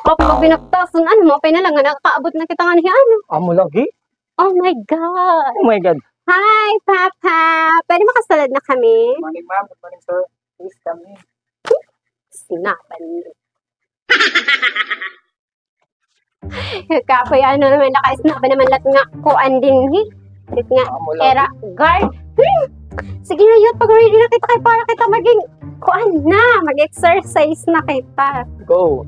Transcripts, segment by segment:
Kapag binaktasan, ano mo, pinalang nga nakakaabot na kita nga niya, ano? Amo lagi? Oh my God! Oh my God. Hi, Papa! Pwede makasalad na kami? Morning, ma'am. Good morning, sir. Please come in. Sinapan niyo. Kapoy, ano naman, naka-snap ba naman lahat nga kuan din, eh? Lahat nga, Amo lagi. era, guard. Sige na yun, pag ready na kita kay para kita maging kuan na, mag-exercise na kita. Go.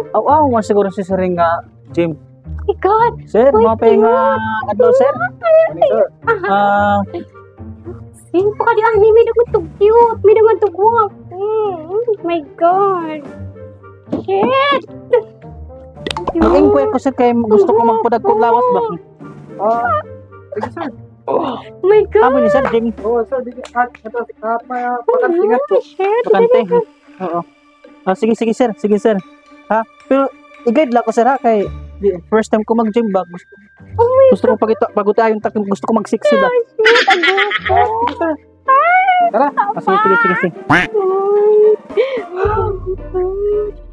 Aw, mas siguro si Sir nga gym. Oh my God! Sir, Wait, mga pahinga adlaw, sir. Morning, sir. Sino pa ka di ani, may naman to cute, may naman to guwapo. Oh my God! Shit! Mag-inquire ko, sir, kay gusto ko magpadag kong lawas ba? Sige, sir. Oh my God! Tama ni sir, gym. Oo, sir. At may pakantingat po. Shit! Bakante. Oo. Sige, sir. Sige, sir. Ha? Pero, i-guide lang ko, sir, ha? Kay first time ko mag-gym ba? Oh my Gusto ko pag-utayon, gusto ko mag-sexy ba? shit! Ang guwapo! Sige, sir. Tara. Sige. Oh,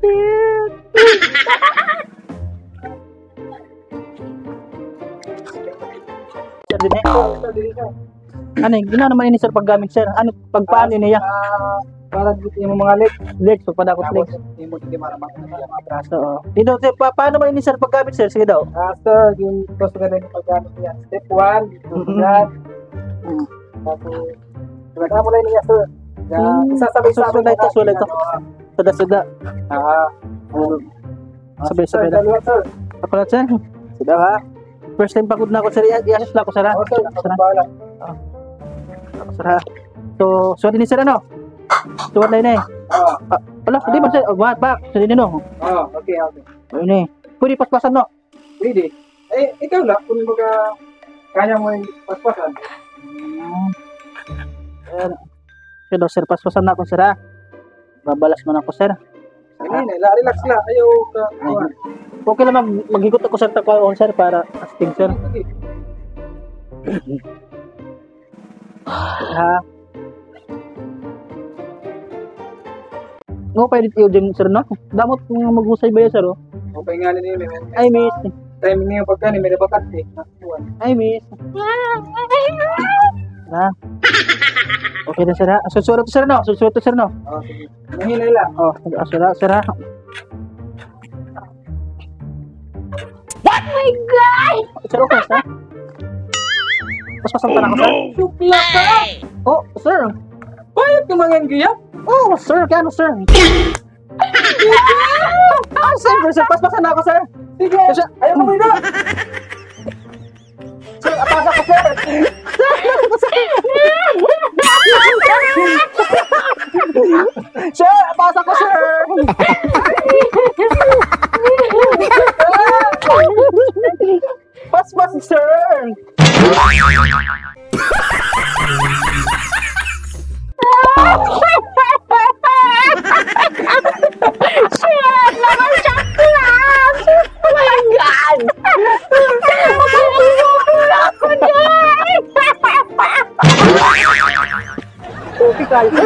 shit! Sir, din ano, ginawa naman ini, sir, paggamit, sir. Ano, pagpaano niya? Para dito yung mga legs. Legs, pagpadakot legs. Hindi mo hindi maramang na mga braso. So, dito, sir, paano naman ini, sir, paggamit, sir? Sige daw. Sir, yung gusto ka rin yung paggamit niya. Step 1, yan. Tapos, gagawin mo lang niya, sir. Isasabay-sabay Sulit ito. Sada. Sabay-sabay na. Dalawa, sir. Ako na, sir. Sige, ha? First time pagod na ako, sir. I-assist lang ako, sir, ha? Oo, sir. Ako na bahala. Ako, sir, ha? So, din, sir, ano? Tuwan na yun, eh. Wala, hindi ba, sir? Back. Sir, din, no? Okay. Ayun, eh. Pwede paspasan, no? Pwede. Ikaw lang, kung baga, kaya mo yung paspasan. Ayan. Sige daw, sir. Paspasan na ako, sir, ha? Babalas mo na ako, sir. Hindi, relax lang. Ayaw ka. Okay lang, mag-ikot ako, sir, takwaon, sir, para astig, sir. Ha? No, pwede tayo dyan, sir, no? Damot kung mag-usay ba yan, sir, oh? Okay nga nila yun. Ay, miss. Time niya yung pagkani, may nabakat eh. Ay, miss. Ha? Okay na, sir, ha? Susurat to, sir, no? Susurat to, sir, no? Sige. Mahinay lang. Oh, sir, ha? Oh my God! Sir, okay, sir? Paspasan pa na ako, sir? Sukla ka! Oh, sir. Bayad ka mga giyak? Oh, sir, kano, sir? Sir, paspasan na ako, sir. Sige! Sir, Ayaw mo na! sir, apasa ko, sir. Sir, apasa ko, sir. Paspas, sir. Shit! Naman siya class! Oh my God! Mapapagpapula ako dyan! Okay, kayo.